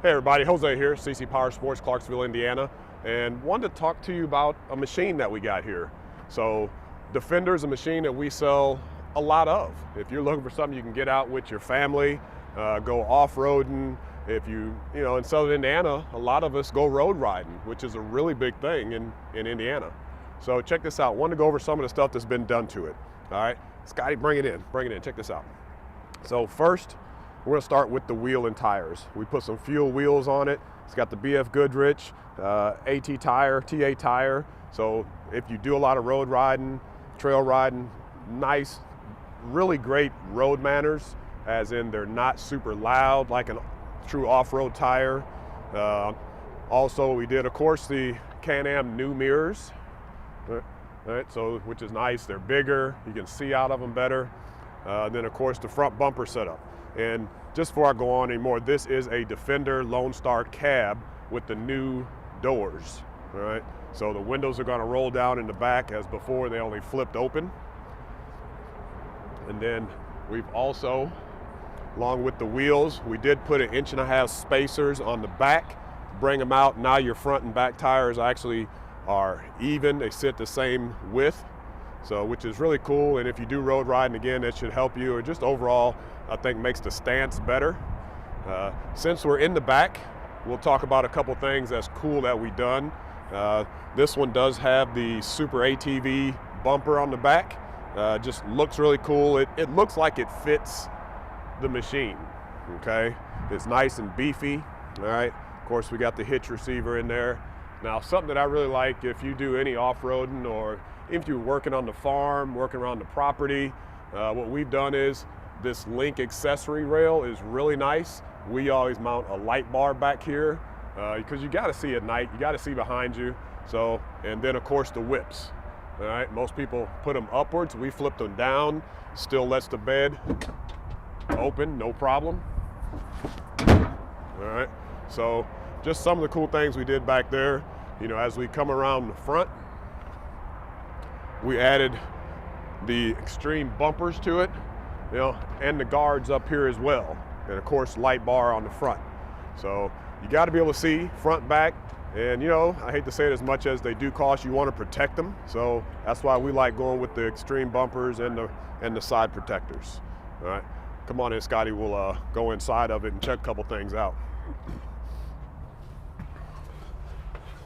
Hey everybody, Jose here, CC Power Sports, Clarksville, Indiana, and wanted to talk to you about a machine that we got here. So Defender is a machine that we sell a lot of. If you're looking for something you can get out with your family, go off-roading. If you in Southern Indiana, a lot of us go road riding, which is a really big thing in Indiana. So check this out. I wanted to go over some of the stuff that's been done to it. All right, Scotty, bring it in, check this out. So first, we're gonna start with the wheel and tires. We put some fuel wheels on it. It's got the BF Goodrich AT tire, TA tire. So if you do a lot of road riding, trail riding, nice, really great road manners, as in they're not super loud like a true off-road tire. Also, we did, of course, the Can-Am new mirrors. All right, so which is nice. They're bigger. You can see out of them better. Then, of course, the front bumper setup. And just before I go on anymore, this is a Defender Lone Star cab with the new doors, all right? So the windows are gonna roll down in the back, as before they only flipped open. And then we've also, along with the wheels, we did put 1.5-inch spacers on the back, bring them out. Now your front and back tires actually are even, they sit the same width. So, which is really cool, and if you do road riding, again, that should help you, or just overall, I think makes the stance better. Since we're in the back, we'll talk about a couple things that's cool that we've done. This one does have the Super ATV bumper on the back. Just looks really cool. It looks like it fits the machine, okay? It's nice and beefy, all right? Of course, we got the hitch receiver in there. Now, something that I really like, if you do any off-roading, or if you're working on the farm, working around the property, what we've done is this link accessory rail is really nice. We always mount a light bar back here because you got to see at night, you got to see behind you. So, and then of course the whips. All right, most people put them upwards. We flip them down, still lets the bed open, no problem. All right, so just some of the cool things we did back there. As we come around the front, we added the extreme bumpers to it, and the guards up here as well. And of course, light bar on the front. So you got to be able to see front, back, and I hate to say it, as much as they do cost, you want to protect them. So that's why we like going with the extreme bumpers and the side protectors. All right, come on in, Scotty. We'll go inside of it and check a couple things out.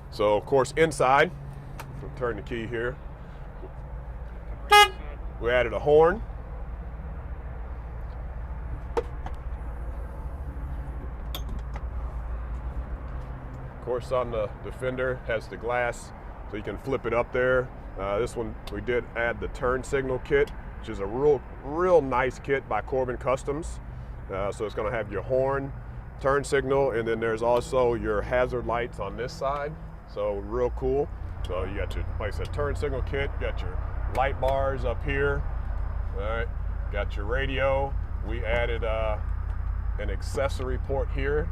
So of course, inside, we'll turn the key here. We added a horn. Of course, on the Defender has the glass, so you can flip it up there. This one, we did add the turn signal kit, which is a real nice kit by Corbin Customs. So it's gonna have your horn, turn signal, and then there's also your hazard lights on this side. So real cool. So you got your, like I said, turn signal kit, you got your light bars up here. All right, got your radio. We added an accessory port here.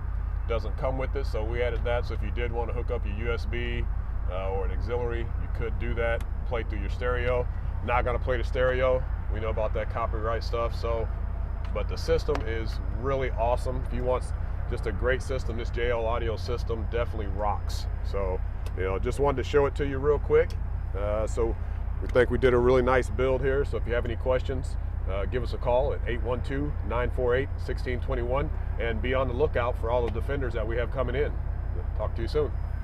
Doesn't come with it, so we added that. So if you did want to hook up your USB or an auxiliary, you could do that, play through your stereo. Not gonna play the stereo. We know about that copyright stuff, so, but the system is really awesome. If you want just a great system, this JL audio system definitely rocks. So, just wanted to show it to you real quick. So we think we did a really nice build here. So if you have any questions, give us a call at 812-948-1621 and be on the lookout for all the Defenders that we have coming in. Talk to you soon.